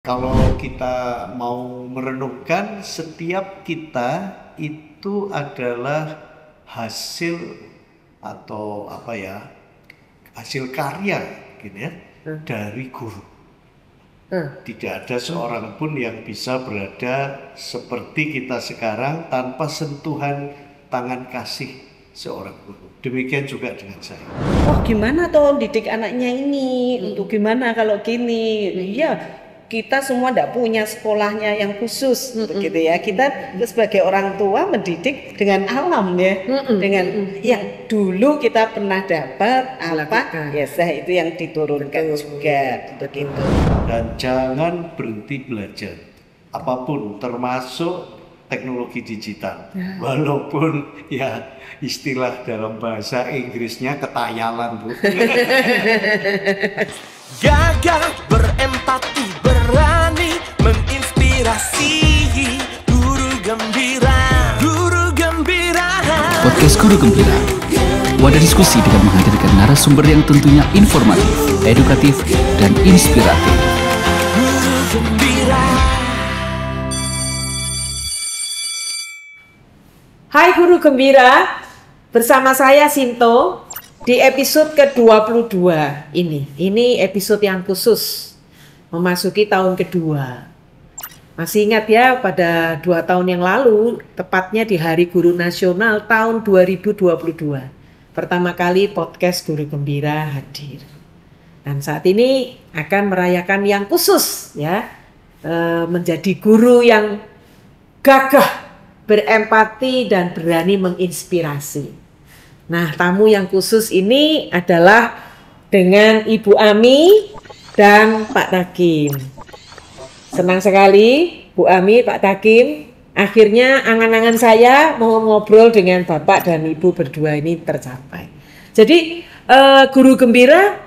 Kalau kita mau merenungkan, setiap kita itu adalah hasil atau hasil karya gitu ya, dari guru. Tidak ada seorang pun yang bisa berada seperti kita sekarang tanpa sentuhan tangan kasih seorang guru. Demikian juga dengan saya. Oh, gimana toh didik anaknya ini? Untuk gimana kalau gini? Ya, kita semua tidak punya sekolahnya yang khusus, begitu ya. Kita sebagai orang tua mendidik dengan alam ya, dengan yang dulu kita pernah dapat apa, ya itu yang diturunkan juga, begitu. Dan jangan berhenti belajar, apapun, termasuk teknologi digital. Walaupun ya istilah dalam bahasa Inggrisnya ketayalan, Bu. Gagah berempati, berani menginspirasi. Guru Gembira, Guru Gembira. Podcast Guru Gembira, wadah diskusi dengan menghadirkan narasumber yang tentunya informatif, edukatif, dan inspiratif. Guru Gembira. Hai Guru Gembira, bersama saya Sinto di episode ke-22 ini. Ini episode yang khusus memasuki tahun kedua. Masih ingat ya, pada 2 tahun yang lalu, tepatnya di Hari Guru Nasional tahun 2022. Pertama kali podcast Guru Gembira hadir. Dan saat ini akan merayakan yang khusus ya, menjadi guru yang gagah, berempati dan berani menginspirasi. Nah, tamu yang khusus ini adalah dengan Ibu Ami dan Pak Takim. Senang sekali Bu Ami, Pak Takim. Akhirnya angan-angan saya mau ngobrol dengan Bapak dan Ibu berdua ini tercapai. Jadi Guru Gembira,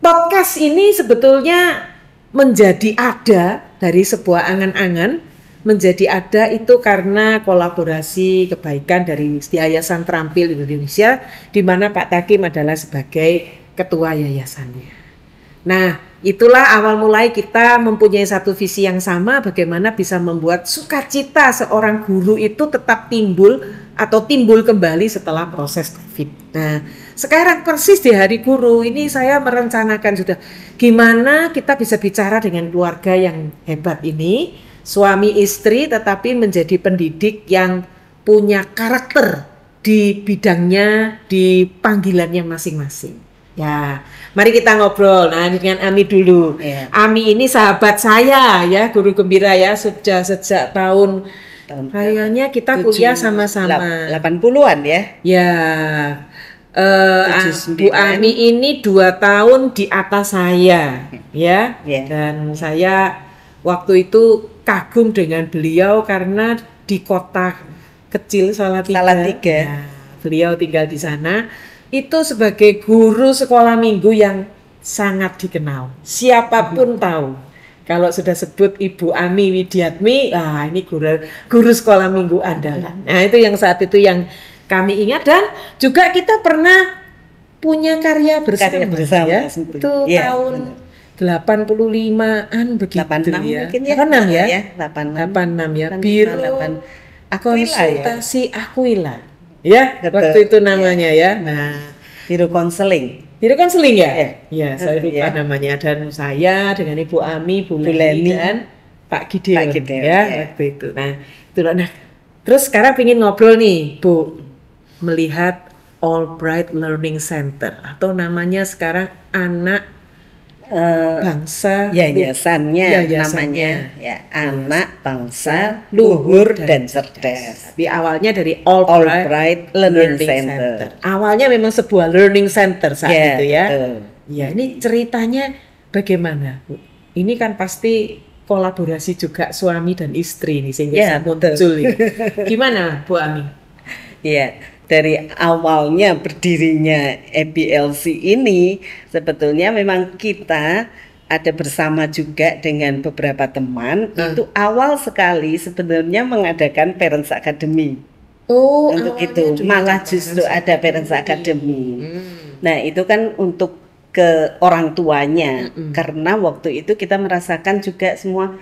podcast ini sebetulnya menjadi ada dari sebuah angan-angan. Menjadi ada itu karena kolaborasi kebaikan dari Yayasan Terampil Indonesia, di mana Pak Takim adalah sebagai ketua yayasannya. Nah, itulah awal mulai kita mempunyai satu visi yang sama, bagaimana bisa membuat sukacita seorang guru itu tetap timbul atau timbul kembali setelah proses COVID. Nah, sekarang persis di Hari Guru ini saya merencanakan sudah gimana kita bisa bicara dengan keluarga yang hebat ini, suami istri tetapi menjadi pendidik yang punya karakter di bidangnya, di panggilannya masing-masing. Ya, mari kita ngobrol. Nah, dengan Ami dulu. Ya. Ami ini sahabat saya ya, Guru Gembira ya, sudah sejak tahun kayaknya kita kuliah sama-sama. 80-an ya. Ya, Bu Ami ini 2 tahun di atas saya ya. Dan saya waktu itu kagum dengan beliau karena di kota kecil Salatiga. Ya, beliau tinggal di sana. Itu sebagai guru sekolah minggu yang sangat dikenal. Siapapun tahu. Kalau sudah sebut Ibu Ami Widiatmi, ini guru sekolah minggu andalan. Nah, itu yang saat itu yang kami ingat, dan juga kita pernah punya karya bersama ya. Itu tahun 85-an begitu 86 ya. mungkin ya. 86 ya. 86 ya. Biro Konsultasi Aquila. Ya, betul. waktu itu namanya ya. Nah, Biro konseling. Biro konseling ya? Ya. Saya lupa namanya. Dan saya dengan Ibu Ami, Bu Leni dan Pak Gideon, ya, waktu itu. Nah, itulah. Nah, terus sekarang ingin ngobrol nih, Bu, melihat Albright Learning Center atau namanya sekarang Anak Bangsa Yayasannya namanya ya, Anak Bangsa Luhur dan Cerdas. Tapi awalnya dari Albright Learning Center. Awalnya memang sebuah learning center saat itu ya. Ya, ini ceritanya bagaimana, Bu? Ini kan pasti kolaborasi juga suami dan istri nih sehingga muncul ini. Gimana, Bu Ami? Ya, dari awalnya berdirinya EBLC ini sebetulnya memang kita ada bersama juga dengan beberapa teman. Itu awal sekali sebenarnya mengadakan Parents Academy. Untuk itu malah justru ada Parents Academy. Nah, itu kan untuk ke orang tuanya, karena waktu itu kita merasakan juga semua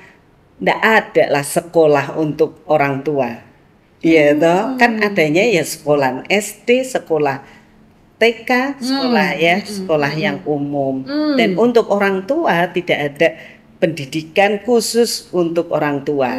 nggak ada lah sekolah untuk orang tua, iya toh, kan adanya ya sekolah SD, sekolah TK, sekolah sekolah yang umum, dan untuk orang tua tidak ada pendidikan khusus untuk orang tua.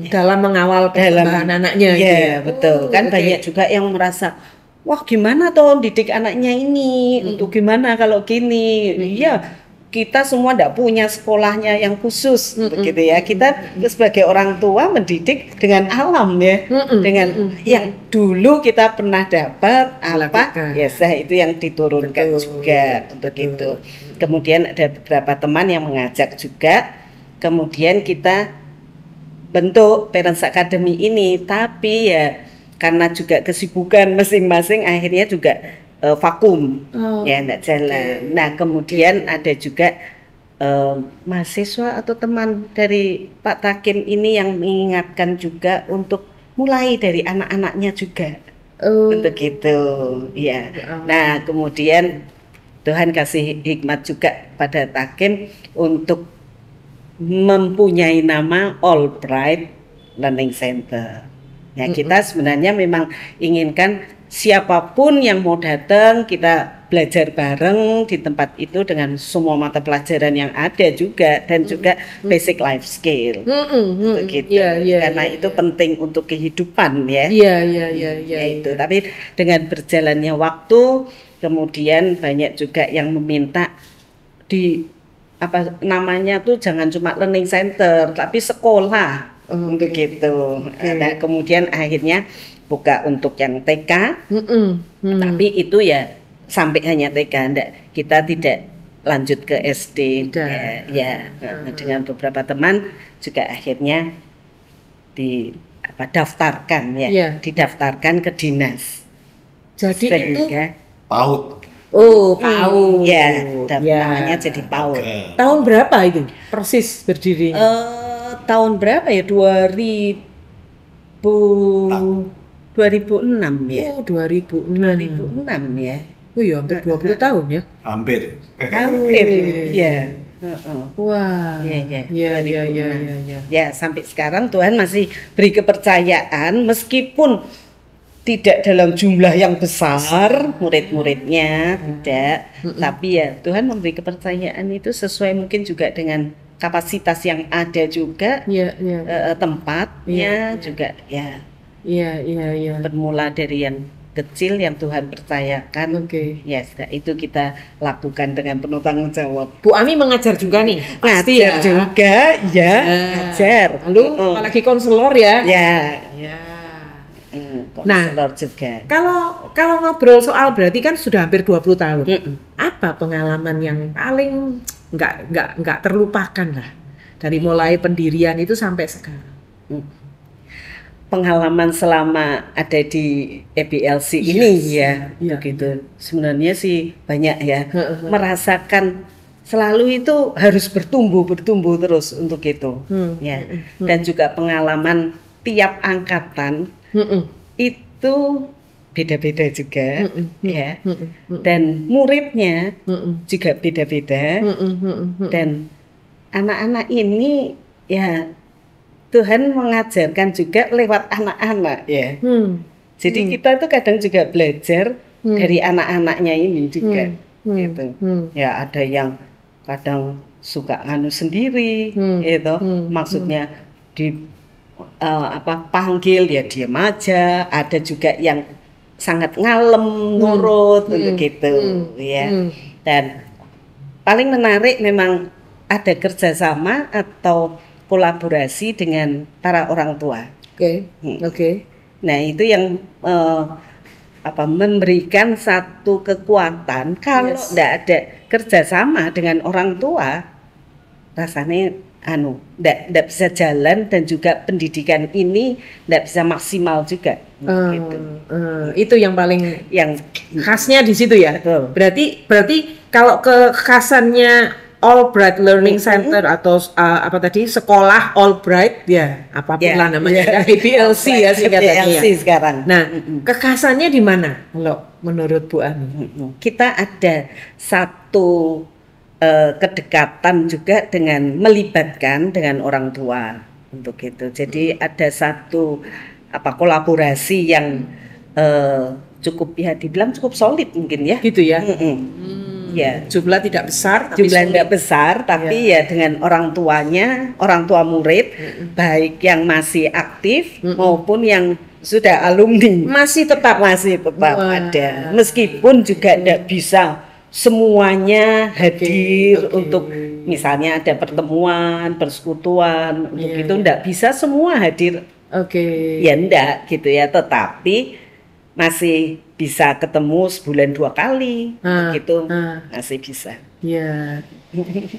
Dalam mengawal perkembangan anaknya gitu Ya, ya. betul. Kan banyak juga yang merasa, wah gimana toh didik anaknya ini, untuk gimana kalau gini. Ya, kita semua tidak punya sekolahnya yang khusus, begitu ya. Kita sebagai orang tua mendidik dengan alam ya, dengan yang dulu kita pernah dapat apa, ya itu yang diturunkan juga untuk itu. Kemudian ada beberapa teman yang mengajak juga, kemudian kita bentuk Parents Academy ini, tapi ya karena juga kesibukan masing-masing akhirnya juga vakum, ya enggak jalan. Nah kemudian ada juga mahasiswa atau teman dari Pak Takim ini yang mengingatkan juga untuk mulai dari anak-anaknya juga, untuk itu, ya. Nah kemudian Tuhan kasih hikmat juga pada Takim untuk mempunyai nama Albright Learning Center. Ya, kita sebenarnya memang inginkan siapapun yang mau datang kita belajar bareng di tempat itu dengan semua mata pelajaran yang ada juga, dan juga basic life skill. Begitu. Karena itu penting untuk kehidupan ya. Itu. Tapi dengan berjalannya waktu, kemudian banyak juga yang meminta di apa namanya tuh jangan cuma learning center tapi sekolah, untuk gitu. Nah, kemudian akhirnya buka untuk yang TK, tapi itu ya sampai hanya TK, enggak, kita tidak lanjut ke SD. Dengan beberapa teman juga akhirnya daftarkan didaftarkan ke dinas. Jadi sehingga PAUD. PAUD. Namanya jadi PAUD. Tahun berapa itu persis berdirinya? Tahun berapa ya? 2006 ya. 2006 ya. Oh iya, hampir 20 tahun ya. Hampir. Ya. Wah. Iya. Ya, sampai sekarang Tuhan masih beri kepercayaan meskipun tidak dalam jumlah yang besar murid-muridnya, tidak, tapi ya Tuhan memberi kepercayaan itu sesuai mungkin juga dengan kapasitas yang ada juga, tempatnya juga ya. Bermula dari yang kecil yang Tuhan percayakan. Ya, itu kita lakukan dengan penuh tanggung jawab. Bu Ami mengajar juga nih. Ngajar juga, ngajar. Lalu apalagi konselor ya. Nah, juga. Kalau ngobrol soal berarti kan sudah hampir 20 tahun. Apa pengalaman yang paling nggak terlupakan lah dari mulai pendirian itu sampai sekarang? Pengalaman selama ada di EPLC ini gitu. Sebenarnya sih banyak ya. Merasakan selalu itu harus bertumbuh terus untuk itu. Dan juga pengalaman tiap angkatan itu beda-beda juga, dan muridnya juga beda-beda, dan anak-anak ini ya Tuhan mengajarkan juga lewat anak-anak ya. Jadi kita tuh kadang juga belajar dari anak-anaknya ini juga, gitu. Ya ada yang kadang suka nganu sendiri, gitu, maksudnya panggil ya diam aja, ada juga yang sangat ngalem nurut untuk gitu ya. Dan paling menarik memang ada kerjasama atau kolaborasi dengan para orang tua. Nah itu yang memberikan satu kekuatan. Kalau tidak ada kerjasama dengan orang tua, rasanya tidak bisa jalan, dan juga pendidikan ini tidak bisa maksimal juga. Gitu. Itu yang paling khasnya di situ ya. Berarti kalau kekhasannya Albright Learning Center atau apa tadi sekolah Albright ya apapun lah namanya ABLC ya singkatannya. ABLC sekarang. Nah, kekhasannya di mana kalau menurut Bu Ani? Kita ada satu kedekatan juga dengan melibatkan dengan orang tua untuk itu. Jadi ada satu kolaborasi yang cukup ya dibilang cukup solid mungkin ya. Gitu ya. Ya, jumlah tidak besar, tapi jumlah tidak besar, tapi ya dengan orang tuanya, orang tua murid, baik yang masih aktif maupun yang sudah alumni, masih tetap ada. Meskipun juga tidak bisa semuanya hadir untuk misalnya ada pertemuan, persekutuan, untuk itu tidak bisa semua hadir. Ya enggak gitu ya, tetapi masih bisa ketemu sebulan 2 kali, begitu masih bisa. Ya,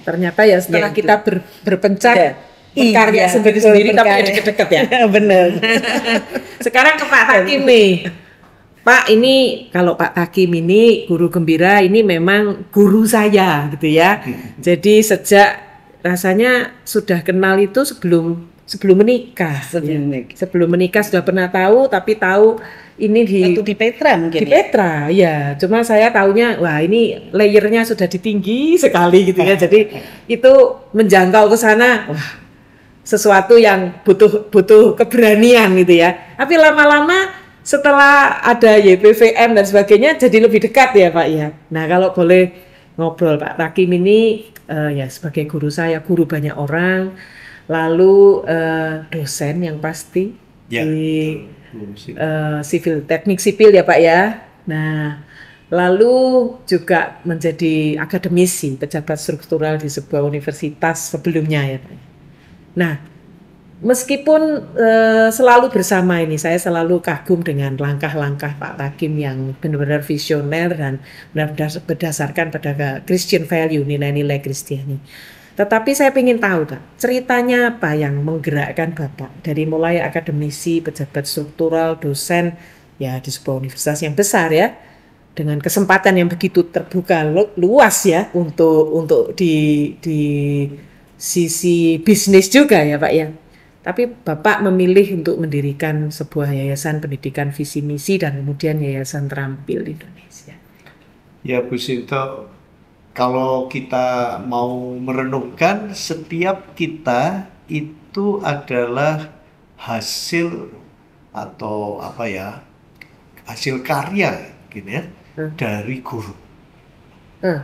ternyata ya setelah kita berpencar berkarya iya, sendiri-sendiri tapi deket-deket ya. Bener. Sekarang ke Pak Takim nih. Pak, ini kalau Pak Takim ini guru gembira ini memang guru saya gitu ya. Jadi sejak rasanya sudah kenal itu sebelum menikah. Sebelum menikah sudah pernah tahu, tapi tahu ini di Petra mungkin. Di Petra, ya. Cuma saya taunya, wah ini layernya sudah tinggi sekali gitu ya. Jadi itu menjangkau ke sana, wah sesuatu yang butuh keberanian gitu ya. Tapi lama-lama setelah ada YPVM dan sebagainya jadi lebih dekat ya Pak ya. Nah kalau boleh ngobrol Pak Takim ini ya sebagai guru saya, guru banyak orang. Lalu dosen yang pasti di teknik sipil ya Pak ya. Nah, lalu juga menjadi akademisi, pejabat struktural di sebuah universitas sebelumnya ya Pak. Nah, meskipun selalu bersama ini, saya selalu kagum dengan langkah-langkah Pak Takim yang benar-benar visioner dan benar-benar berdasarkan pada Christian value, nilai-nilai Kristiani. Tetapi saya ingin tahu, Kak, ceritanya apa yang menggerakkan Bapak dari mulai akademisi, pejabat struktural, dosen, ya di sebuah universitas yang besar ya, dengan kesempatan yang begitu terbuka luas ya untuk di sisi bisnis juga ya Pak ya. Tapi Bapak memilih untuk mendirikan sebuah yayasan pendidikan visi misi dan kemudian yayasan terampil di Indonesia. Ya Bu Sinto, kalau kita mau merenungkan, setiap kita itu adalah hasil atau hasil karya gitu ya, dari guru.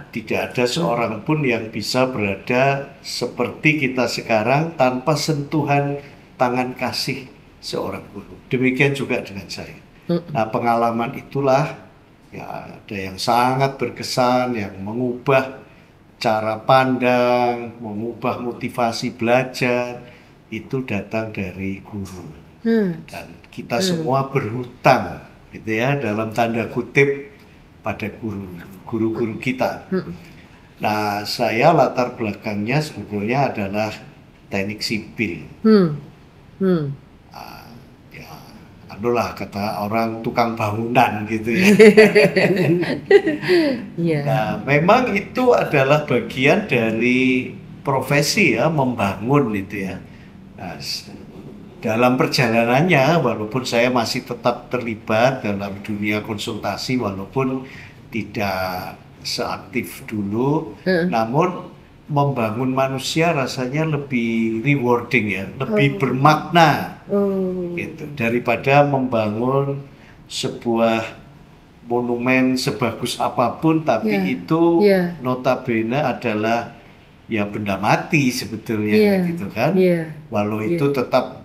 Tidak ada seorang pun yang bisa berada seperti kita sekarang tanpa sentuhan tangan kasih seorang guru. Demikian juga dengan saya. Nah, pengalaman itulah ya ada yang sangat berkesan, yang mengubah cara pandang, mengubah motivasi belajar, itu datang dari guru. Dan kita semua berhutang gitu ya, dalam tanda kutip pada guru-guru kita. Nah, saya latar belakangnya sebetulnya adalah teknik sipil. Adulah kata orang tukang bangunan gitu ya. Nah, memang itu adalah bagian dari profesi ya, membangun itu ya. Nah, dalam perjalanannya, walaupun saya masih tetap terlibat dalam dunia konsultasi, walaupun tidak seaktif dulu, namun membangun manusia rasanya lebih rewarding ya, lebih bermakna gitu, daripada membangun sebuah monumen sebagus apapun tapi itu notabene adalah ya benda mati sebetulnya gitu kan, walau itu tetap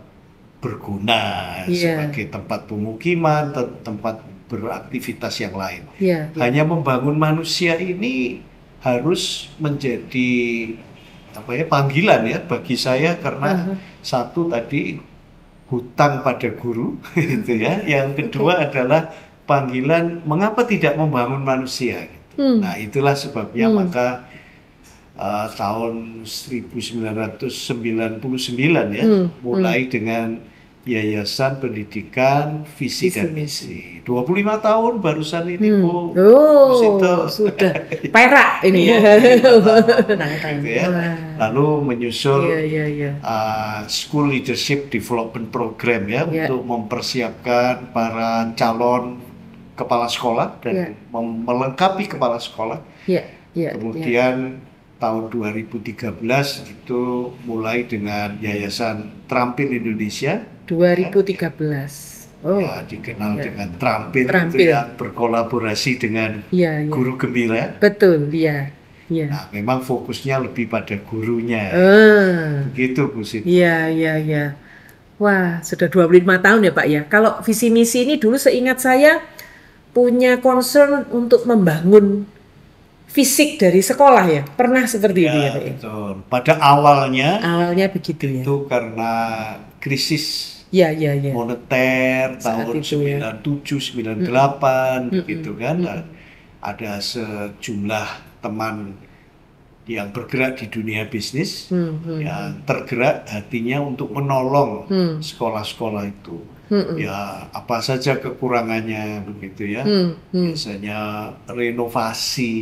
berguna sebagai tempat pemukiman, tempat beraktivitas yang lain. Hanya membangun manusia ini harus menjadi panggilan ya bagi saya, karena satu tadi hutang pada guru gitu ya, yang kedua adalah panggilan mengapa tidak membangun manusia gitu. Nah, itulah sebabnya maka tahun 1999 ya mulai dengan Yayasan Pendidikan Visi dan Misi. 25 tahun barusan ini Bu. Oh, Sinto. sudah perak ini. Gitu ya. Lalu menyusul Iya. School Leadership Development Program ya, Iya. untuk mempersiapkan para calon kepala sekolah dan Iya. melengkapi kepala sekolah. Iya. Kemudian tahun 2013 itu mulai dengan Yayasan Terampil Indonesia. 2013. Oh. Ya, dikenal Iya. dengan Terampil, Terampil. itu ya, berkolaborasi dengan Iya. Guru Gembira. Betul, iya. Nah, memang fokusnya lebih pada gurunya. Begitu Bu Siti. Iya. Wah, sudah 25 tahun ya Pak ya. Kalau visi misi ini dulu seingat saya punya concern untuk membangun fisik dari sekolah ya. Pernah seperti itu ya Pak ya? Betul. Pada awalnya Awalnya begitu ya. itu karena krisis Iya. moneter Saat tahun itu ya. 97, 98 begitu kan. Nah, ada sejumlah teman yang bergerak di dunia bisnis yang tergerak hatinya untuk menolong sekolah-sekolah itu. Ya, apa saja kekurangannya begitu ya. Biasanya renovasi.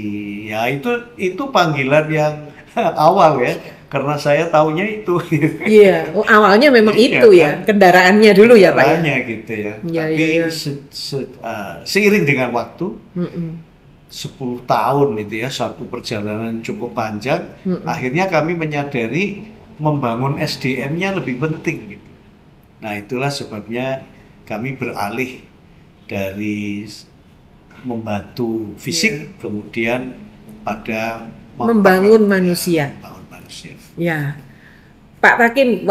Ya, itu panggilan yang awal ya. Karena saya taunya itu. Iya, oh, awalnya memang Iya, itu kan? ya, kendaraannya dulu ya Pak ya. Caranya gitu ya. Iya, Tapi iya. seiring dengan waktu, Mm-mm. 10 tahun itu ya, satu perjalanan cukup panjang, akhirnya kami menyadari membangun SDM-nya lebih penting gitu. Nah, itulah sebabnya kami beralih dari membantu fisik kemudian pada Membangun manusia. membangun manusia. Ya, Pak Takim,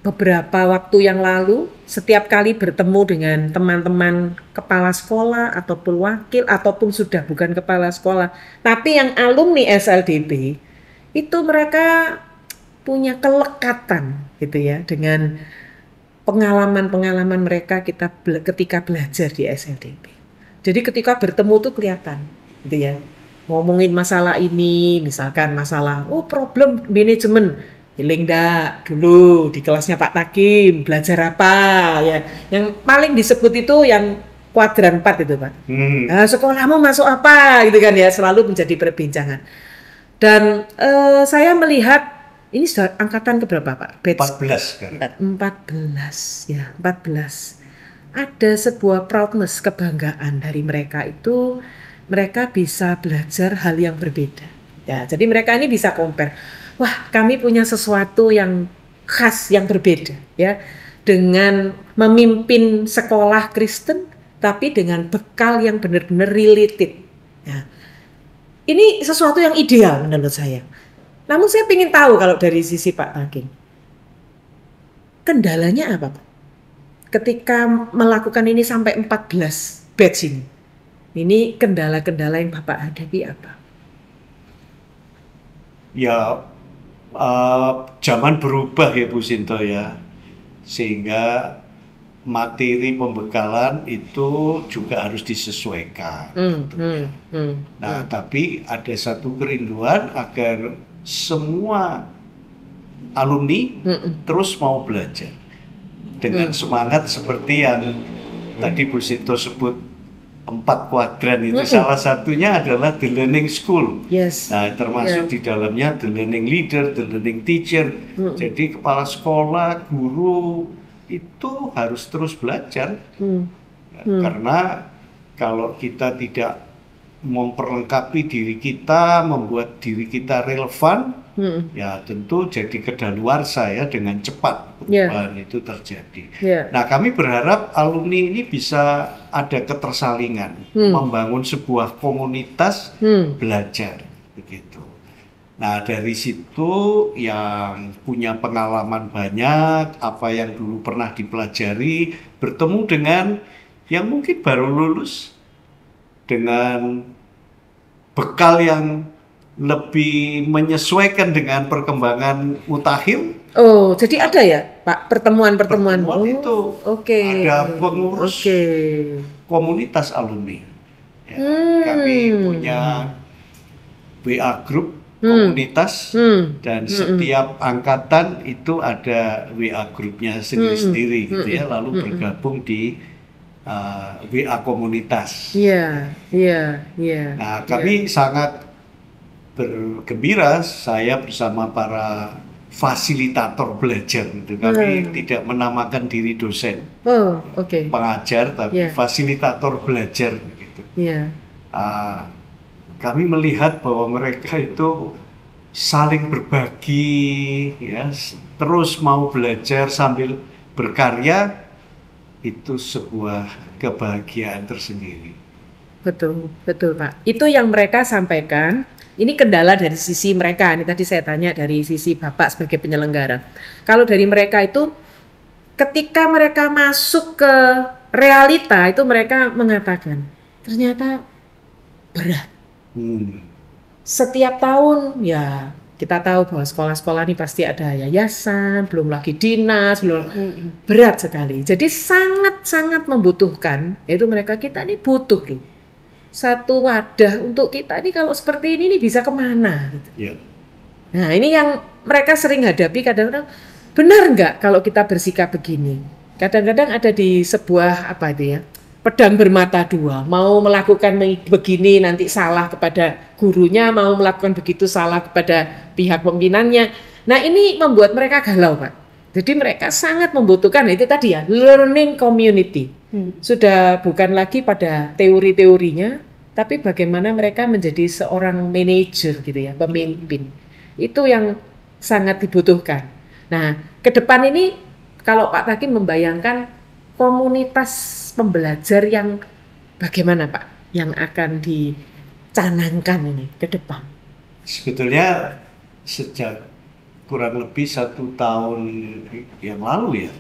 beberapa waktu yang lalu, setiap kali bertemu dengan teman-teman kepala sekolah ataupun wakil ataupun sudah bukan kepala sekolah, tapi yang alumni SLDB, itu mereka punya kelekatan gitu ya dengan pengalaman-pengalaman mereka ketika belajar di SLDB. Jadi ketika bertemu tuh kelihatan gitu ya. Ngomongin masalah ini, misalkan masalah problem manajemen, healing dak dulu di kelasnya Pak Takim, belajar apa ya. Yang paling disebut itu yang kuadran 4 itu Pak. Nah, sekolahmu masuk apa gitu kan ya, selalu menjadi perbincangan. Dan saya melihat ini sudah angkatan keberapa Pak? Batch 14 kan. 14 ya, 14. Ada sebuah proudness, kebanggaan dari mereka itu. Mereka bisa belajar hal yang berbeda. Ya, jadi mereka ini bisa compare. Wah, kami punya sesuatu yang khas, yang berbeda, ya, dengan memimpin sekolah Kristen, tapi dengan bekal yang benar-benar related. Ya. Ini sesuatu yang ideal menurut saya. Namun saya ingin tahu kalau dari sisi Pak Takim, kendalanya apa Pak? Ketika melakukan ini sampai 14 batch ini. Ini kendala-kendala yang Bapak hadapi apa? Ya, zaman berubah ya Bu Sinto ya, sehingga materi pembekalan itu juga harus disesuaikan. Nah, tapi ada satu kerinduan agar semua alumni terus mau belajar dengan semangat seperti yang tadi Bu Sinto sebut 4 kuadran itu. Salah satunya adalah the learning school. Yes. Nah, termasuk di dalamnya the learning leader, the learning teacher. Jadi kepala sekolah, guru itu harus terus belajar. Karena kalau kita tidak memperlengkapi diri kita, membuat diri kita relevan, ya tentu jadi kedaluarsa ya, dengan cepat perubahan itu terjadi. Nah, kami berharap alumni ini bisa ada ketersalingan, membangun sebuah komunitas belajar begitu. Nah, dari situ yang punya pengalaman banyak, apa yang dulu pernah dipelajari, bertemu dengan yang mungkin baru lulus dengan bekal yang lebih menyesuaikan dengan perkembangan mutakhir. Oh, jadi ada ya Pak pertemuan-pertemuan? Itu Oke. ada pengurus komunitas alumni. Ya, kami punya WA group komunitas dan setiap angkatan itu ada WA grupnya sendiri-sendiri gitu ya, lalu bergabung di WA komunitas. Iya, iya, iya. Nah, kami sangat bergembira, saya bersama para fasilitator belajar gitu. Kami tidak menamakan diri dosen, Oh, oke. pengajar, tapi Yeah. fasilitator belajar gitu. Iya. Kami melihat bahwa mereka itu saling berbagi, ya, terus mau belajar sambil berkarya, itu sebuah kebahagiaan tersendiri. Betul, betul Pak. Itu yang mereka sampaikan. Ini kendala dari sisi mereka. Ini tadi saya tanya dari sisi Bapak sebagai penyelenggara. Kalau dari mereka itu, ketika mereka masuk ke realita itu mereka mengatakan, ternyata berat. Setiap tahun ya kita tahu bahwa sekolah-sekolah ini pasti ada yayasan, belum lagi dinas, belum berat sekali. Jadi sangat-sangat membutuhkan. Itu mereka, kita ini butuh loh satu wadah untuk kita ini, kalau seperti ini bisa kemana gitu. Ya. Nah ini yang mereka sering hadapi kadang-kadang, benar nggak kalau kita bersikap begini? Kadang-kadang ada di sebuah apa itu ya, pedang bermata dua, mau melakukan begini nanti salah kepada gurunya, mau melakukan begitu salah kepada pihak pimpinannya. Nah ini membuat mereka galau Pak. Jadi mereka sangat membutuhkan itu tadi ya, learning community. Sudah bukan lagi pada teori-teorinya, tapi bagaimana mereka menjadi seorang manajer gitu ya, pemimpin. Itu yang sangat dibutuhkan. Nah, ke depan ini kalau Pak Takim membayangkan komunitas pembelajar yang bagaimana Pak, yang akan dicanangkan ini ke depan? Sebetulnya sejak kurang lebih 1 tahun yang lalu ya,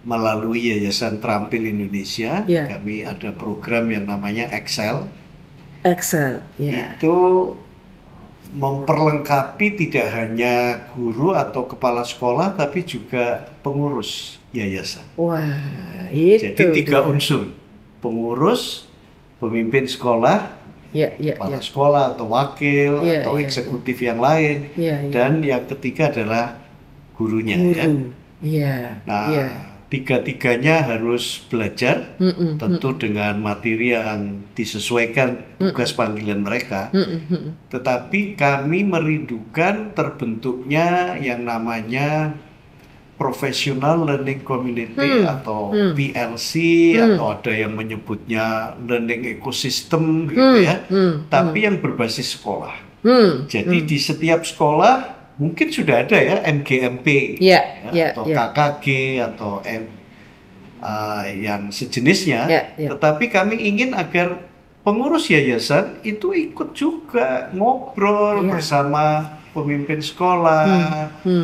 melalui Yayasan Terampil Indonesia, kami ada program yang namanya Excel. Ya. Itu memperlengkapi tidak hanya guru atau kepala sekolah, tapi juga pengurus yayasan. Wah, itu. Jadi 3 unsur: pengurus, pemimpin sekolah, kepala sekolah atau wakil atau eksekutif yang lain, dan yang ketiga adalah gurunya. Nah, 3-tiganya harus belajar, tentu dengan materi yang disesuaikan tugas panggilan mereka. Tetapi kami merindukan terbentuknya yang namanya Professional Learning Community atau PLC, atau ada yang menyebutnya Learning Ecosystem gitu ya, tapi yang berbasis sekolah. Jadi di setiap sekolah mungkin sudah ada ya MGMP atau KKG atau yang sejenisnya, tetapi kami ingin agar pengurus yayasan itu ikut juga ngobrol bersama pemimpin sekolah,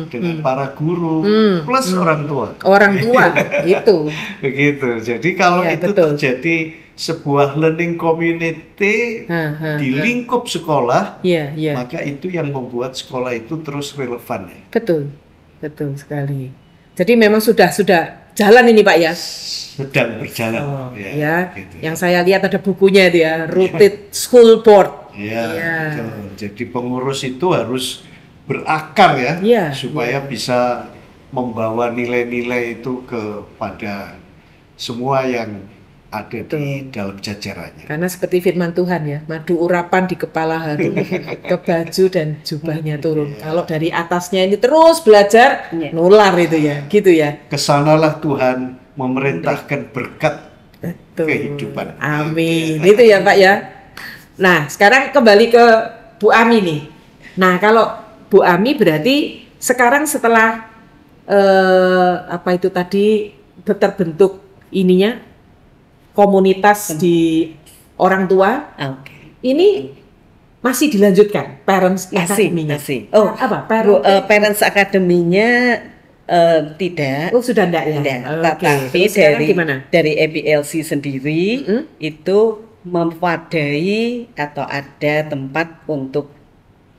dengan para guru, plus orang tua. Orang tua, itu. Begitu. Jadi kalau itu betul. terjadi sebuah learning community di lingkup sekolah, maka itu yang membuat sekolah itu terus relevan. Ya. Betul, betul sekali. Jadi memang sudah jalan ini Pak ya? Sedang berjalan. Gitu. Yang saya lihat ada bukunya itu ya, Rooted School Board. Betul. Jadi pengurus itu harus berakar ya, supaya bisa membawa nilai-nilai itu kepada semua yang ada di dalam jajarannya. Karena seperti firman Tuhan ya, madu urapan di kepala harum, ke baju dan jubahnya turun. Kalau dari atasnya ini terus belajar, nular itu ya, gitu ya. Kesanalah Tuhan memerintahkan berkat kehidupan. Amin. Itu ya Pak ya. Nah, sekarang kembali ke Bu Ami nih. Nah, kalau Bu Ami berarti sekarang setelah apa itu tadi terbentuk ininya komunitas di orang tua, ini masih dilanjutkan Parents Academy-nya? Oh, apa? Parents Academy-nya tidak. Oh, sudah enggak ya? Tapi dari APLC sendiri itu mewadai atau ada tempat untuk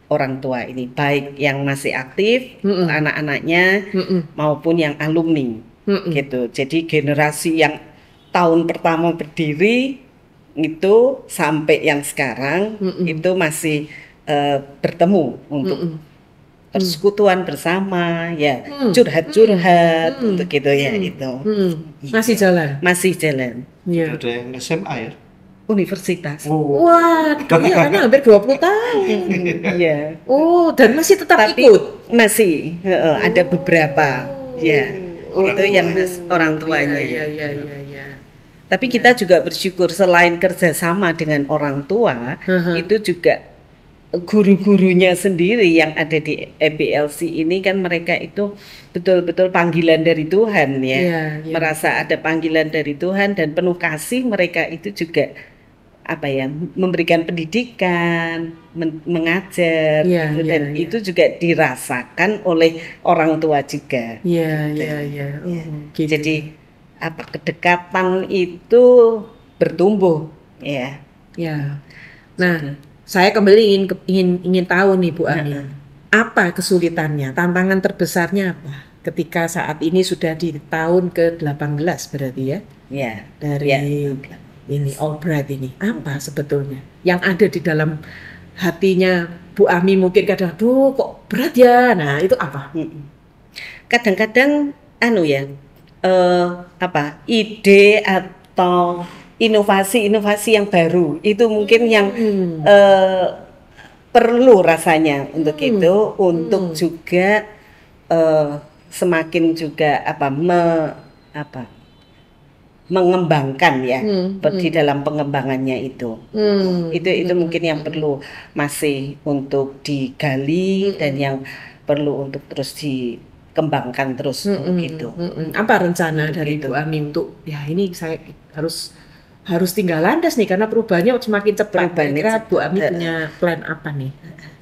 orang tua ini, baik yang masih aktif, anak-anaknya maupun yang alumni, gitu. Jadi generasi yang tahun pertama berdiri itu sampai yang sekarang itu masih bertemu untuk persekutuan bersama ya, curhat-curhat untuk gitu ya itu. Masih jalan. Masih jalan. Iya. Ada yang SMA ya? Universitas. Wah, iya karena hampir 20 tahun. Iya. Oh, dan masih tetap Tapi ikut. masih ada beberapa ya. Itu yang orang tuanya. Iya. Tapi kita juga bersyukur selain kerjasama dengan orang tua, itu juga guru-gurunya sendiri yang ada di EBLC ini kan mereka itu betul-betul panggilan dari Tuhan ya. Iya. Merasa ada panggilan dari Tuhan dan penuh kasih, mereka itu juga memberikan pendidikan, mengajar dan itu juga dirasakan oleh orang tua juga. Iya. Gitu. Jadi kedekatan itu bertumbuh ya. Ya. Nah, saya kembali ingin tahu nih Bu Ani, apa kesulitannya, tantangan terbesarnya apa ketika saat ini sudah di tahun ke-18 berarti ya? Ya. Dari ini Albright ini, apa sebetulnya yang ada di dalam hatinya Bu Ami mungkin kadang, aduh kok berat ya, nah itu apa? Kadang-kadang ide atau inovasi yang baru itu mungkin yang perlu rasanya untuk itu, untuk juga semakin juga mengembangkan ya di dalam pengembangannya itu. Itu mungkin yang perlu masih untuk digali dan yang perlu untuk terus dikembangkan terus gitu. Apa rencana dari Bu Ami untuk ya ini saya harus tinggal landas nih karena perubahannya semakin cepat. Kira Bu Ami punya plan apa nih?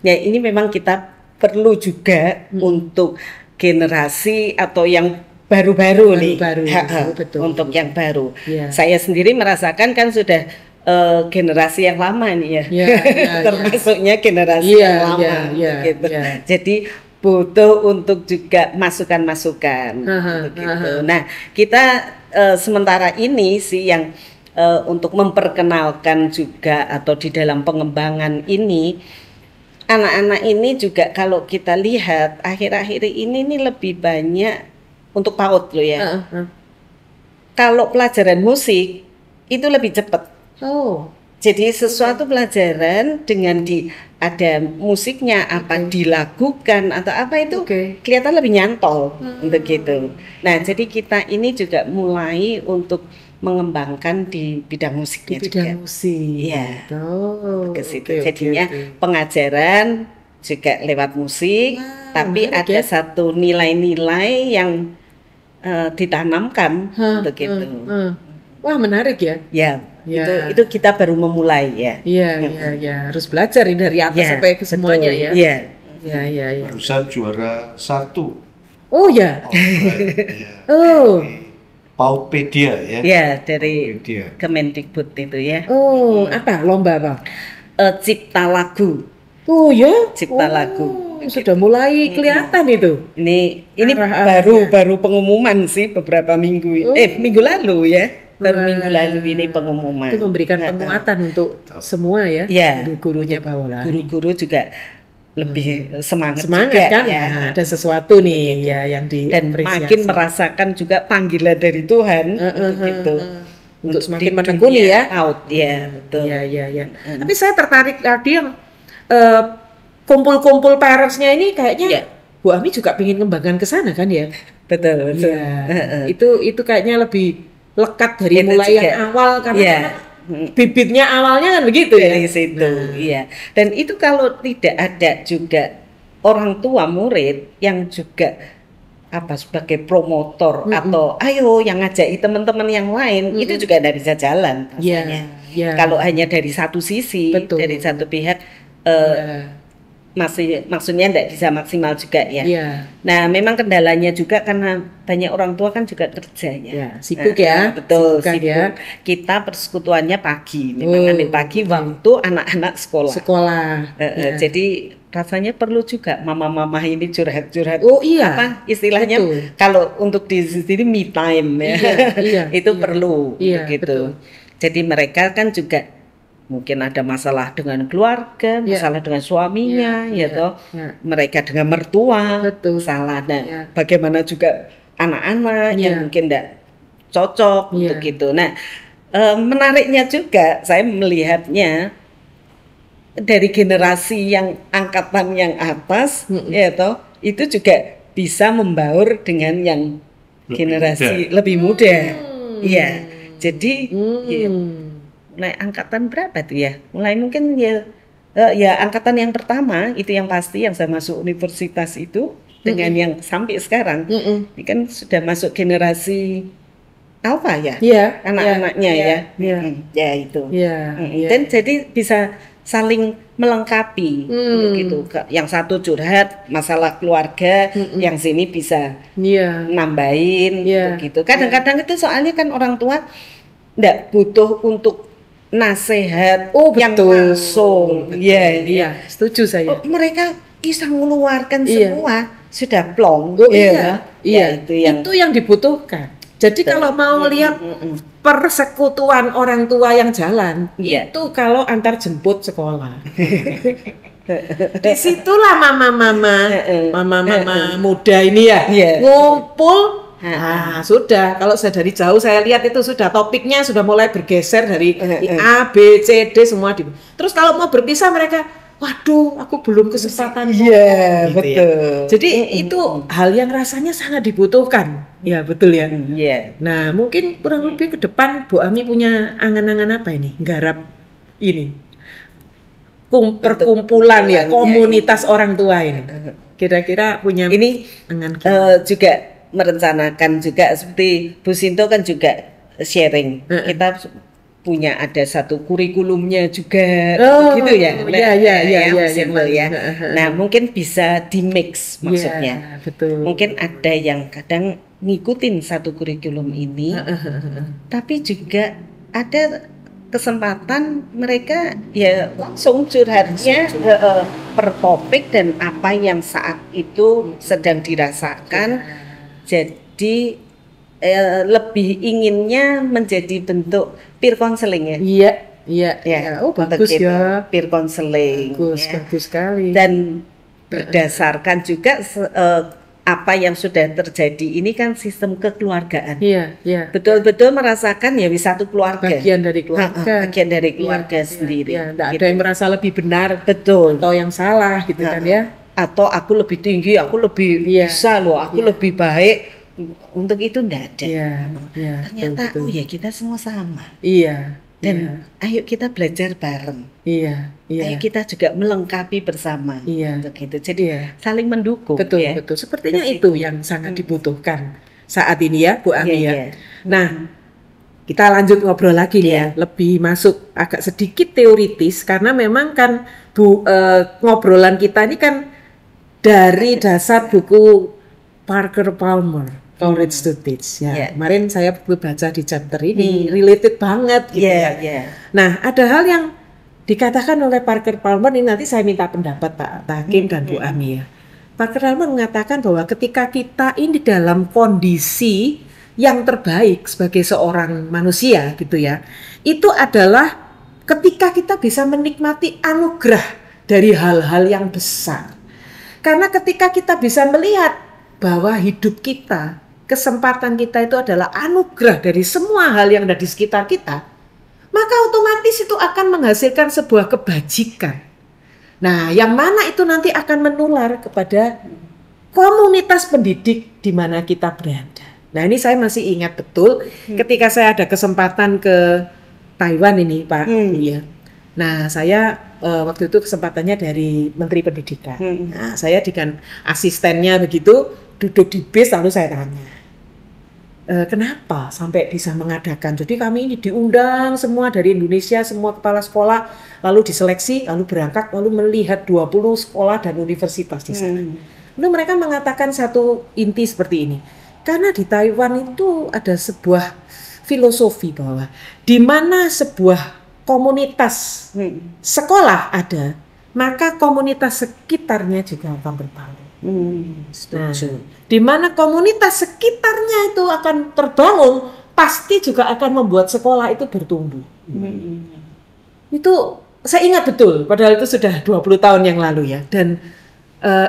Ya ini memang kita perlu juga untuk generasi atau yang baru-baru nih, betul. Untuk yang baru. Yeah. Saya sendiri merasakan kan sudah generasi yang lama nih ya, termasuknya generasi yang lama, gitu. Jadi butuh untuk juga masukan-masukan, gitu. Nah kita sementara ini sih yang untuk memperkenalkan juga atau di dalam pengembangan ini. Anak-anak ini juga kalau kita lihat akhir-akhir ini nih lebih banyak untuk PAUD loh ya. Kalau pelajaran musik itu lebih cepat. Jadi sesuatu pelajaran dengan ada musiknya dilakukan atau apa itu kelihatan lebih nyantol untuk gitu. Nah jadi kita ini juga mulai untuk mengembangkan di bidang musiknya juga. Bidang musik. Iya. Ke situ. Jadinya pengajaran juga lewat musik, tapi ada satu nilai-nilai yang ditanamkan untuk itu. Wah menarik ya. Ya. Itu kita baru memulai ya. Iya. Harus belajar ini dari atas sampai ke semuanya ya. Iya. Barusan juara 1. Oh ya. Paudpedia ya. Ya, dari Kemendikbud itu ya. Apa lomba apa? Cipta lagu. Oh ya, Cipta lagu. Sudah mulai kelihatan itu. Ini baru pengumuman sih beberapa minggu. Minggu lalu ya. Baru minggu lalu ini pengumuman. Itu memberikan penguatan untuk semua ya. Guru-gurunya bahwa guru-guru juga lebih semangat juga, kan ya. Ada sesuatu nih ya yang dan makin merasakan juga panggilan dari Tuhan gitu untuk semakin menekuni ya betul. Tapi saya tertarik tadi yang kumpul-kumpul parentsnya ini kayaknya Bu Ami juga ingin kembangkan ke sana kan ya. Betul. Itu kayaknya lebih lekat dari mulai yang awal karena bibitnya awalnya kan begitu dari situ. Dan itu kalau tidak ada juga orang tua murid yang juga sebagai promotor atau ayo yang ngajak teman-teman yang lain, itu juga tidak bisa jalan rasanya. Kalau hanya dari satu sisi, dari satu pihak maksudnya tidak bisa maksimal juga ya. Nah memang kendalanya juga karena banyak orang tua kan juga kerja ya. Sibuk ya. Betul, sibuk. Ya. Kita persekutuannya pagi, memang ambil pagi waktu anak-anak sekolah. Jadi rasanya perlu juga mama-mama ini curhat-curhat. Istilahnya kalau untuk di sini me time ya. Itu perlu gitu. Jadi mereka kan juga mungkin ada masalah dengan keluarga, Ya. masalah dengan suaminya, Ya, ya ya, toh. ya. Mereka dengan mertua, Betul. salah. Nah, Ya. bagaimana juga anak-anak Ya. yang mungkin tidak cocok Ya. untuk itu. Nah, menariknya juga saya melihatnya dari generasi yang angkatan yang atas, ya toh, itu juga bisa membaur dengan yang generasi lebih muda. Iya. Jadi ya, mulai angkatan berapa tuh ya? Mulai mungkin ya angkatan yang pertama itu yang pasti yang saya masuk universitas itu dengan yang sampai sekarang. Ini kan sudah masuk generasi alpha ya? Iya, Anak-anaknya iya, ya. iya. Ya itu. Iya, iya. Dan jadi bisa saling melengkapi untuk itu. Yang satu curhat masalah keluarga, yang sini bisa Iya. nambahin Iya. gitu. Kadang-kadang itu soalnya kan orang tua enggak butuh untuk nasihat Oh, yang betul. langsung. Iya, Iya, setuju saya. Oh, mereka bisa mengeluarkan Iya. semua sudah plong. Oh, Ya, iya. itu yang dibutuhkan. Jadi kalau mau lihat persekutuan orang tua yang jalan, Iya. itu kalau antar jemput sekolah. Disitulah mama-mama muda ini ya Iya. ngumpul. Nah, sudah. Kalau saya dari jauh saya lihat itu sudah topiknya sudah mulai bergeser dari A, B, C, D semua. Terus kalau mau berpisah mereka, waduh, aku belum kesempatan. Iya, Gitu ya. betul. Jadi itu hal yang rasanya sangat dibutuhkan. Ya, betul ya. Iya. Nah, mungkin kurang lebih ke depan Bu Ami punya angan-angan apa ini? Garap ini. Perkumpulan ya, komunitas orang tua ini. Kira-kira punya Ini angan juga merencanakan juga seperti Bu Sinto kan juga sharing. Kita punya ada satu kurikulumnya juga Oh, gitu ya. iya, iya, iya, yang iya, simple iya. ya. Nah, mungkin bisa di mix maksudnya. Ya, betul. Mungkin ada yang kadang ngikutin satu kurikulum ini, tapi juga ada kesempatan mereka ya langsung curhatnya per topik dan apa yang saat itu sedang dirasakan. Jadi lebih inginnya menjadi bentuk peer counseling ya. Iya, iya. Ya, Oh, untuk bagus itu, ya. peer counseling. Bagus, ya. bagus sekali. Dan berdasarkan juga apa yang sudah terjadi ini kan sistem kekeluargaan. Iya, iya. Betul-betul merasakan ya satu keluarga. Bagian dari keluarga. Bagian dari keluarga Iya, sendiri. iya. Nggak Gitu. ada yang merasa lebih benar Betul. atau yang salah gitu kan ya. Atau aku lebih tinggi, aku lebih Iya. bisa loh, aku lebih baik. Untuk itu enggak ada. Iya, iya. Ternyata betul, oh betul. ya kita semua sama. Iya. Dan ayo kita belajar bareng. Iya, iya. Ayo kita juga melengkapi bersama. Iya. Untuk itu. Jadi Iya. saling mendukung. Betul, ya. betul. Sepertinya Ke itu situ. yang sangat dibutuhkan saat ini ya, Bu Ami Iya, ya. iya. Nah, kita lanjut ngobrol lagi nih ya. Lebih masuk agak sedikit teoritis karena memang kan ngobrolan kita ini kan dari dasar buku Parker Palmer, Courage to Teach ya. Iya. Kemarin saya baca di chapter ini related banget gitu Iya, ya. iya. Nah, ada hal yang dikatakan oleh Parker Palmer ini nanti saya minta pendapat Pak Hakim dan Bu Ami ya. Parker Palmer mengatakan bahwa ketika kita ini dalam kondisi yang terbaik sebagai seorang manusia gitu ya, itu adalah ketika kita bisa menikmati anugerah dari hal-hal yang besar. Karena ketika kita bisa melihat bahwa hidup kita, kesempatan kita itu adalah anugerah dari semua hal yang ada di sekitar kita, maka otomatis itu akan menghasilkan sebuah kebajikan. Nah, yang mana itu nanti akan menular kepada komunitas pendidik di mana kita berada. Nah, ini saya masih ingat betul ketika saya ada kesempatan ke Taiwan ini, Pak. Iya. Nah, saya waktu itu kesempatannya dari Menteri Pendidikan. Nah, saya dengan asistennya begitu duduk di bis lalu saya tanya, kenapa sampai bisa mengadakan? Jadi kami ini diundang semua dari Indonesia, semua kepala sekolah, lalu diseleksi, lalu berangkat, lalu melihat 20 sekolah dan universitas di sana. Lalu mereka mengatakan satu inti seperti ini, karena di Taiwan itu ada sebuah filosofi bahwa di mana sebuah komunitas sekolah ada, maka komunitas sekitarnya juga akan berkembang. Setuju. Di mana komunitas sekitarnya itu akan terbangun, pasti juga akan membuat sekolah itu bertumbuh. Itu saya ingat betul, padahal itu sudah 20 tahun yang lalu ya. Dan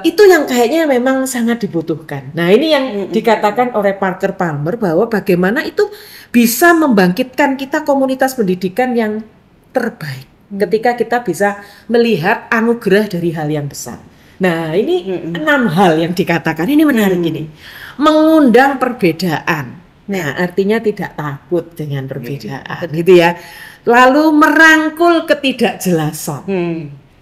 itu yang kayaknya memang sangat dibutuhkan. Nah ini yang dikatakan oleh Parker Palmer bahwa bagaimana itu bisa membangkitkan kita komunitas pendidikan yang terbaik. Ketika kita bisa melihat anugerah dari hal yang besar. Nah ini 6 hal yang dikatakan, ini menarik ini. Mengundang perbedaan. Nah, artinya tidak takut dengan perbedaan, gitu ya. Lalu merangkul ketidakjelasan.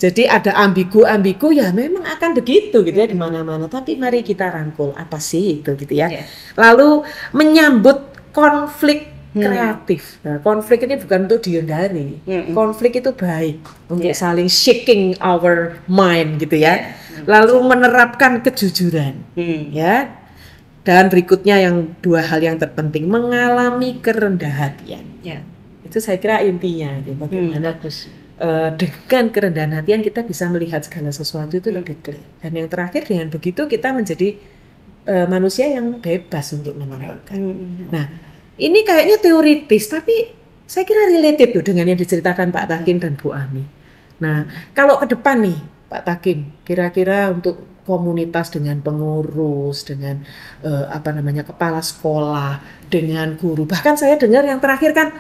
Jadi ada ambigu-ambigu ya memang akan begitu gitu ya di mana-mana. Tapi mari kita rangkul apa sih itu gitu ya. Lalu menyambut konflik kreatif. Nah, konflik ini bukan untuk dihindari. Konflik itu baik untuk saling shaking our mind gitu ya. Lalu menerapkan kejujuran, ya. Dan berikutnya yang 2 hal yang terpenting, mengalami kerendah hatian. Ya. Itu saya kira intinya. Bagaimana dengan kerendahan hatian kita bisa melihat segala sesuatu itu lebih clear. Dan yang terakhir dengan begitu kita menjadi manusia yang bebas untuk menentukan. Nah, ini kayaknya teoritis, tapi saya kira related tuh dengan yang diceritakan Pak Takin dan Bu Ami. Nah, kalau ke depan nih Pak Takin, kira-kira untuk komunitas dengan pengurus, dengan kepala sekolah, dengan guru. Bahkan saya dengar yang terakhir kan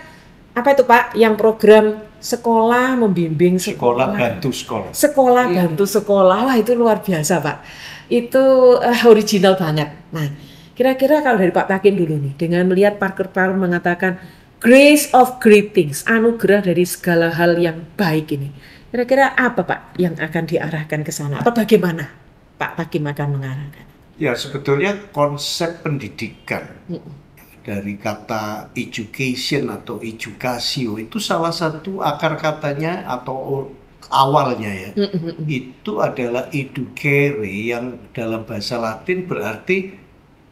apa itu Pak? Yang program sekolah membimbing Sekolah bantu sekolah. Sekolah bantu sekolah. Wah, itu luar biasa Pak. Itu original banget. Nah, kira-kira kalau dari Pak Takin dulu nih, dengan melihat Parker Palmer mengatakan grace of great things, anugerah dari segala hal yang baik ini. Kira-kira apa Pak yang akan diarahkan ke sana? Atau bagaimana Pak Takim akan mengarahkan? Ya, sebetulnya konsep pendidikan dari kata education atau educatio itu salah satu akar katanya atau awalnya ya. Itu adalah educere yang dalam bahasa Latin berarti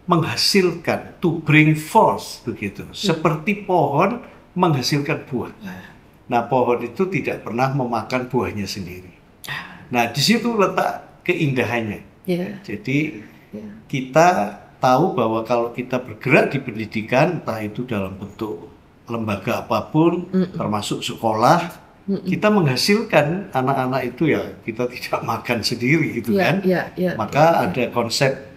menghasilkan, to bring forth begitu. Seperti pohon menghasilkan buah. Nah, pohon itu tidak pernah memakan buahnya sendiri. Nah, di situ letak keindahannya. Jadi kita tahu bahwa kalau kita bergerak di pendidikan, entah itu dalam bentuk lembaga apapun, termasuk sekolah, kita menghasilkan anak-anak itu ya kita tidak makan sendiri gitu kan. Maka ada konsep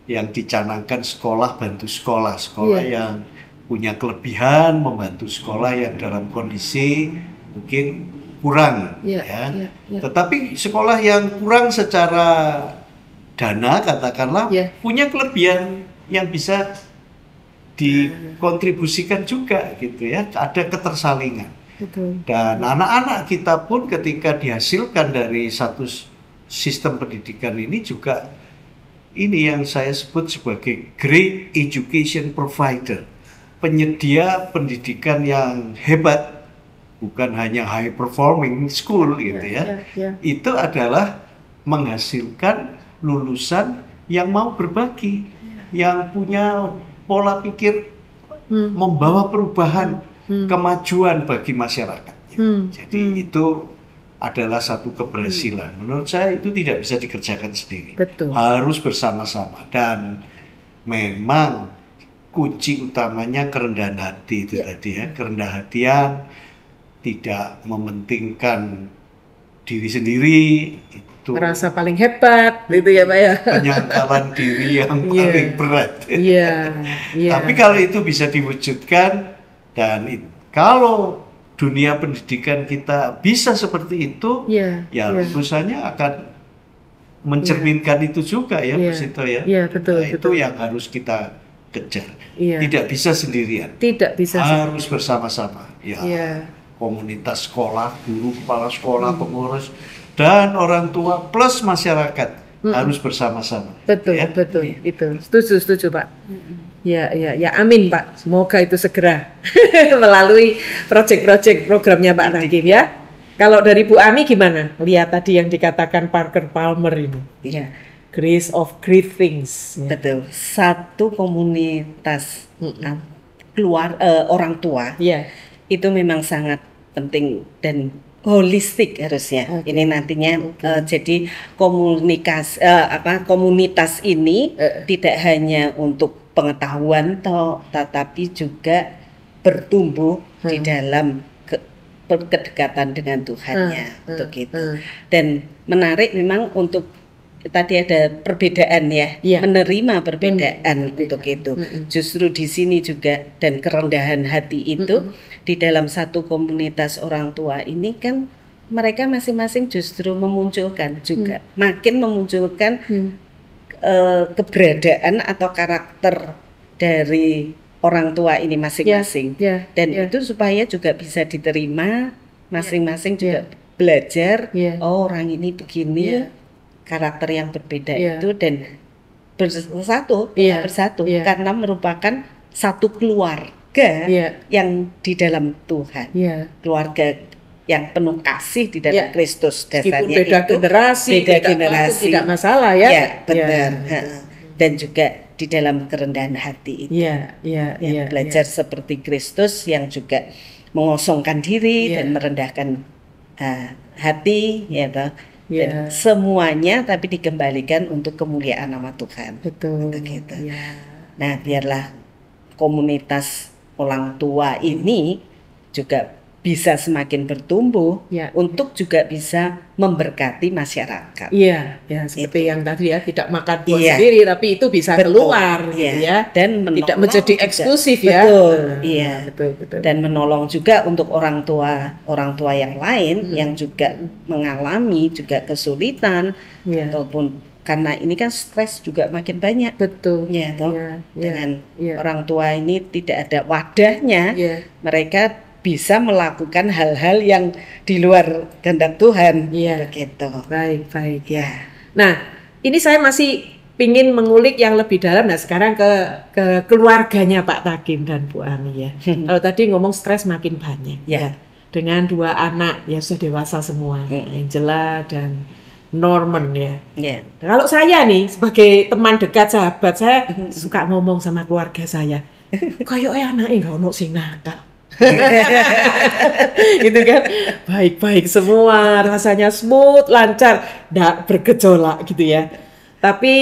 yang dicanangkan sekolah bantu sekolah, yang punya kelebihan membantu sekolah yang dalam kondisi mungkin kurang Tetapi sekolah yang kurang secara dana katakanlah punya kelebihan yang bisa dikontribusikan juga gitu ya, ada ketersalingan. Dan anak-anak kita pun ketika dihasilkan dari satu sistem pendidikan ini juga ini yang saya sebut sebagai great education provider, penyedia pendidikan yang hebat, bukan hanya high performing school gitu ya. Itu adalah menghasilkan lulusan yang mau berbagi, yang punya pola pikir membawa perubahan, kemajuan bagi masyarakat. Jadi itu adalah satu keberhasilan. Menurut saya itu tidak bisa dikerjakan sendiri. Harus bersama-sama. Dan memang kunci utamanya kerendahan hati itu tadi ya, kerendahan hatian, tidak mementingkan diri sendiri, itu merasa paling hebat gitu ya Pak ya. Penyangkalan diri yang paling berat. Tapi kalau itu bisa diwujudkan dan kalau dunia pendidikan kita bisa seperti itu, ya lulusannya akan mencerminkan itu juga ya, Bu Sito ya. Betul. Itu yang harus kita kejar. Tidak bisa sendirian. Harus bersama-sama. Komunitas sekolah, guru, kepala sekolah, pengurus, dan orang tua plus masyarakat harus bersama-sama. Betul. Itu setuju Pak. Ya, amin Pak. Semoga itu segera melalui proyek-proyek programnya Pak Takim ya. Kalau dari Bu Ami gimana? Lihat tadi yang dikatakan Parker Palmer ini. Grace of great things. Betul. Satu komunitas orang tua itu memang sangat penting dan holistik harusnya. Ini nantinya jadi komunitas ini tidak hanya untuk pengetahuan tetapi juga bertumbuh di dalam kedekatan dengan Tuhannya untuk itu. Dan menarik memang untuk tadi ada perbedaan ya, Iya. menerima perbedaan untuk itu. Justru di sini juga dan kerendahan hati itu di dalam satu komunitas orang tua ini kan mereka masing-masing justru memunculkan juga makin memunculkan keberadaan atau karakter dari orang tua ini masing-masing. Ya, Dan ya. itu supaya juga bisa diterima masing-masing juga belajar, Ya. oh orang ini begini, Ya. karakter yang berbeda Ya. itu dan bersatu, Ya. bersatu Ya. karena merupakan satu keluarga Ya. yang di dalam Tuhan, Ya. keluarga yang penuh kasih di dalam Ya. Kristus. Meskipun Dasarnya beda itu generasi, beda beda generasi, waktu, tidak masalah ya. ya benar. Ya. Dan juga di dalam kerendahan hati itu. Iya, iya, Ya, iya. belajar seperti Kristus yang juga mengosongkan diri Iya. dan merendahkan hati, ya toh. Iya. Dan semuanya tapi dikembalikan untuk kemuliaan nama Tuhan. Betul. Begitu. Iya. Nah, biarlah komunitas orang tua ini juga bisa semakin bertumbuh Ya. untuk juga bisa memberkati masyarakat. Iya, ya seperti yang tadi ya, tidak makan buah Iya. sendiri tapi itu bisa Betul, keluar gitu iya. ya. Dan menolong Tidak menjadi juga. eksklusif ya. Betul, Nah, iya. betul. Dan menolong juga untuk orang tua yang lain yang juga mengalami juga kesulitan Iya. ataupun karena ini kan stres juga makin banyak Betul. ya toh. Iya, iya, Dengan iya. orang tua ini tidak ada wadahnya, Iya. mereka bisa melakukan hal-hal yang di luar kehendak Tuhan. Iya. Begitu. Baik, baik ya. Ya. Nah, ini saya masih pingin mengulik yang lebih dalam. Nah, sekarang ke keluarganya Pak Takim dan Bu Ami ya. Kalau tadi ngomong stres makin banyak Ya. dengan 2 anak ya sudah dewasa semua, Angela dan Norman ya. Ya. Kalau saya nih sebagai teman dekat sahabat saya suka ngomong sama keluarga saya, kayaknya anaknya nggak ono sing nakal. Gitu kan, baik-baik semua, rasanya smooth, lancar, nggak bergejolak gitu ya. Tapi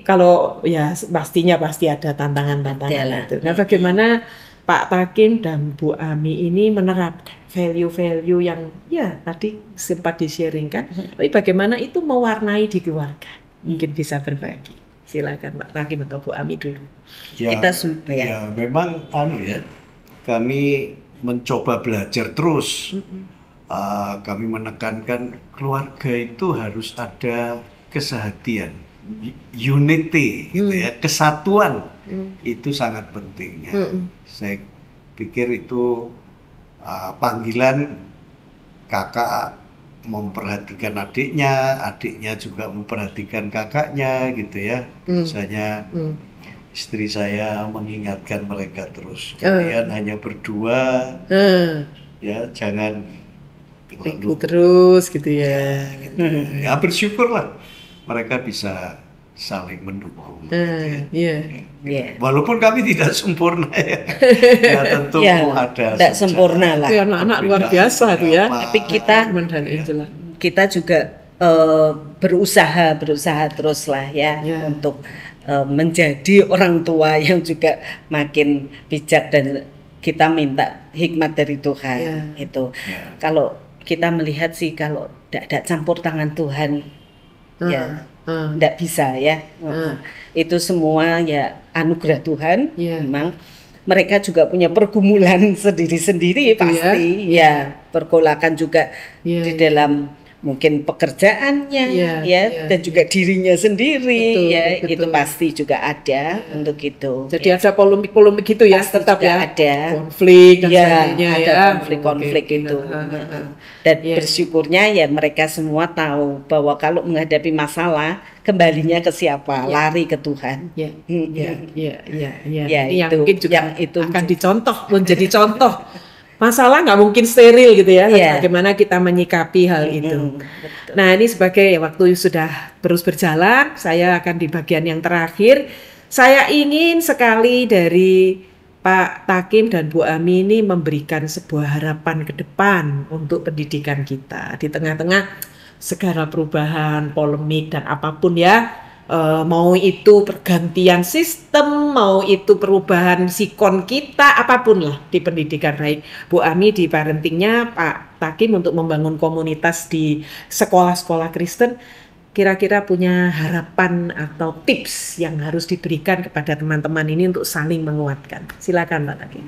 kalau ya pastinya pasti ada tantangan-tantangan Adalah. itu. Nah, bagaimana Pak Takim dan Bu Ami ini menerapkan value-value yang ya tadi sempat di-sharingkan, tapi bagaimana itu mewarnai di keluarga? Mungkin bisa berbagi. Silakan Pak Takim atau Bu Ami dulu. Ya, Kita semua ya. ya memang kami mencoba belajar terus. Kami menekankan keluarga itu harus ada kesehatian, unity, gitu ya, kesatuan itu sangat penting. Ya. Saya pikir itu panggilan kakak memperhatikan adiknya, adiknya juga memperhatikan kakaknya, gitu ya. Misalnya istri saya mengingatkan mereka terus, kalian hanya berdua, ya jangan Ribut terus gitu ya. ya bersyukurlah mereka bisa saling mendukung. Iya. Ya. Walaupun kami tidak sempurna ya, ya tentu Ya, ada tidak saja sempurna lah. Itu anak-anak luar biasa tuh ya. Tapi kita Norman dan Angela. kita juga berusaha terus lah ya, Ya. untuk menjadi orang tua yang juga makin bijak dan kita minta hikmat dari Tuhan. Ya. Itu Ya. kalau kita melihat sih kalau tidak campur tangan Tuhan ya tidak bisa ya. Itu semua ya anugerah Tuhan. Ya. Memang mereka juga punya pergumulan sendiri-sendiri Itu ya. pasti ya, pergolakan juga Ya, di dalam mungkin pekerjaannya Ya, ya, ya, dan juga dirinya sendiri Betul, ya, betul. itu pasti juga ada untuk itu. Jadi ada polemik-polemik gitu ya, Pasti tetap juga ya. ada. Konflik dan Ya, sebagainya ada ya. konflik-konflik Oke, itu. oke. Dan Ya. bersyukurnya ya mereka semua tahu bahwa kalau menghadapi masalah kembalinya ke siapa? Lari ke Tuhan. Ya, Hmm, ya, ya, ya, ya. Ya, Ini yang itu- mungkin juga yang itu akan dicontoh, menjadi contoh. Masalah nggak mungkin steril gitu ya. Ya. Bagaimana kita menyikapi hal itu. Nah, ini sebagai waktu sudah terus berjalan, saya akan di bagian yang terakhir. Saya ingin sekali dari Pak Takim dan Bu Ami ini memberikan sebuah harapan ke depan untuk pendidikan kita di tengah-tengah segala perubahan, polemik dan apapun ya. Mau itu pergantian sistem, mau itu perubahan sikon kita, apapun lah di pendidikan, baik Bu Ami di parentingnya, Pak Takim untuk membangun komunitas di sekolah-sekolah Kristen, kira-kira punya harapan atau tips yang harus diberikan kepada teman-teman ini untuk saling menguatkan. Silakan Pak Takim.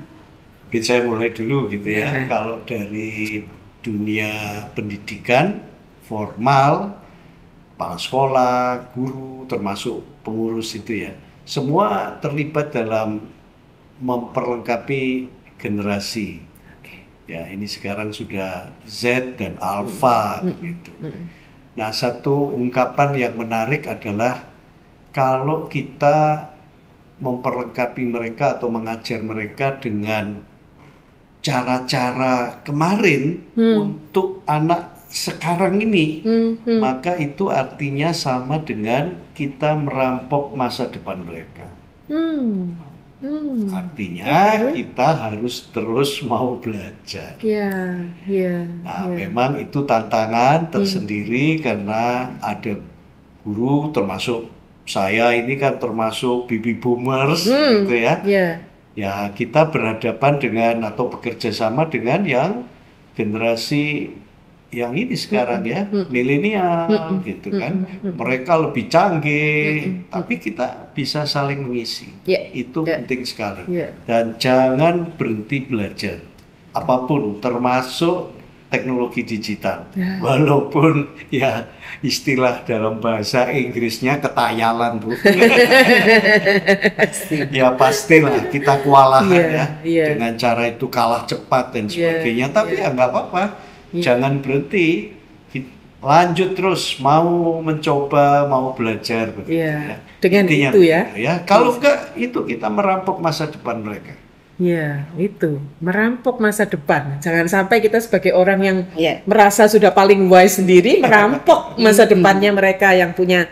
Mungkin saya mulai dulu gitu ya. Kalau dari dunia pendidikan formal, kepala sekolah, guru, termasuk pengurus itu ya, semua terlibat dalam memperlengkapi generasi. Ya, ini sekarang sudah Z dan Alpha gitu. Nah, satu ungkapan yang menarik adalah kalau kita memperlengkapi mereka atau mengajar mereka dengan cara-cara kemarin untuk anak sekarang ini, maka itu artinya sama dengan kita merampok masa depan mereka. Artinya kita harus terus mau belajar. Nah, memang itu tantangan tersendiri karena ada guru, termasuk saya ini kan termasuk baby boomers gitu ya. Ya, kita berhadapan dengan atau bekerja sama dengan yang generasi yang ini sekarang ya, milenial gitu kan. Mereka lebih canggih, tapi kita bisa saling mengisi. Itu penting sekali. Dan jangan berhenti belajar. Apapun, termasuk teknologi digital. Walaupun ya istilah dalam bahasa Inggrisnya ketayalan, Bu. Ya pastilah kita kewalahan dengan cara itu kalah cepat dan sebagainya. Tapi ya nggak apa-apa. Jangan berhenti, lanjut terus, mau mencoba, mau belajar. Dengan intinya, itu ya. Kalau enggak, itu kita merampok masa depan mereka. Itu merampok masa depan. Jangan sampai kita sebagai orang yang merasa sudah paling wise sendiri merampok masa depannya mereka yang punya.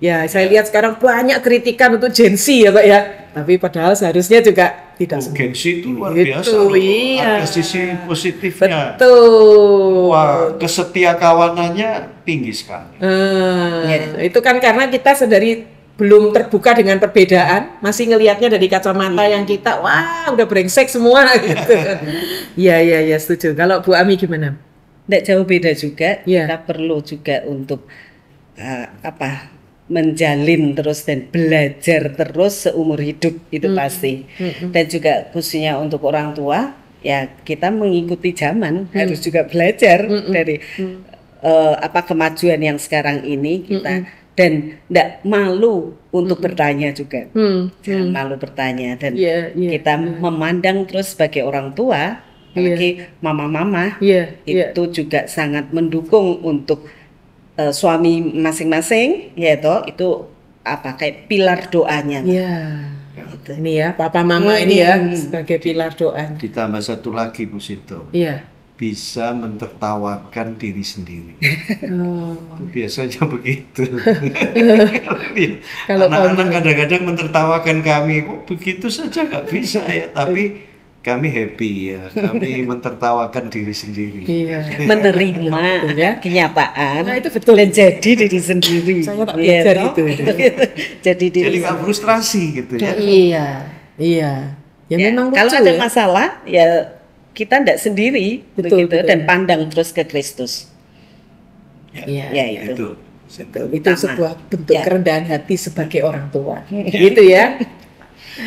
Ya, saya lihat sekarang banyak kritikan untuk Gen Z ya Pak ya. Tapi padahal seharusnya juga tidak semua. Gen Z itu luar biasa loh. Ada sisi positifnya. Betul. Wah, kesetia kawanannya tinggi sekali. Itu kan karena kita sedari belum terbuka dengan perbedaan, masih ngelihatnya dari kacamata yang kita, wah udah brengsek semua gitu. Iya setuju. Kalau Bu Ami gimana? Nggak jauh beda juga. Kita perlu juga untuk menjalin terus dan belajar terus seumur hidup itu pasti. Dan juga khususnya untuk orang tua, ya kita mengikuti zaman, harus juga belajar dari kemajuan yang sekarang ini kita. Dan tidak malu untuk bertanya juga, jangan malu bertanya dan kita memandang terus sebagai orang tua, apalagi mama-mama itu juga sangat mendukung untuk suami masing-masing, itu kayak pilar doanya. Gitu. Ini ya papa mama ini ya sebagai pilar doa. Ditambah satu lagi Bu Sinto. Bisa mentertawakan diri sendiri. Biasanya begitu. Kalau anak-anak kadang-kadang mentertawakan kami, kok begitu saja nggak bisa ya. Tapi kami happy ya, kami mentertawakan diri sendiri. Menerima kenyataan. Nah, itu betul. Dan jadi diri sendiri. Saya tak belajar itu. Jadi nggak frustrasi gitu ya. Iya. Ya memang kalau ada masalah ya kita tidak sendiri, betul, dan pandang terus ke Kristus. Itu sebuah bentuk kerendahan hati sebagai orang tua. Gitu ya.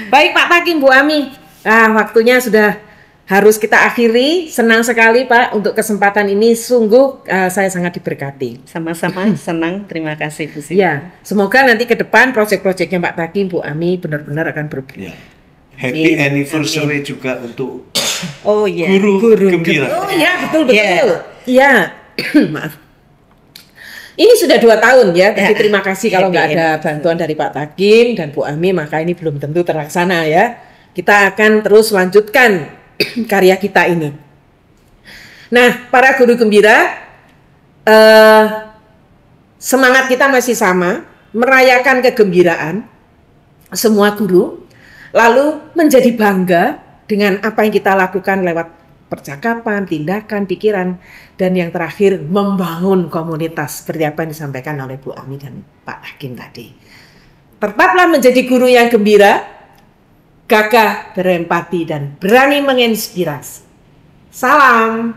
Baik Pak Takim, Bu Ami. Waktunya sudah harus kita akhiri. Senang sekali Pak untuk kesempatan ini. Sungguh saya sangat diberkati. Sama-sama senang. Terima kasih Bu Siti. Semoga nanti ke depan proyek-proyeknya Pak Takim, Bu Ami benar-benar akan berubah. Happy anniversary juga untuk guru gembira. Oh ya, betul. Iya. Maaf. Ini sudah 2 tahun ya. Jadi terima kasih kalau nggak ada bantuan dari Pak Takim dan Bu Ami, maka ini belum tentu terlaksana ya. Kita akan terus lanjutkan karya kita ini. Nah, para guru gembira, semangat kita masih sama, merayakan kegembiraan semua guru. Lalu menjadi bangga dengan apa yang kita lakukan lewat percakapan, tindakan, pikiran, dan yang terakhir membangun komunitas seperti apa yang disampaikan oleh Bu Ami dan Pak Takim tadi. Tetaplah menjadi guru yang gembira, gagah, berempati, dan berani menginspirasi. Salam.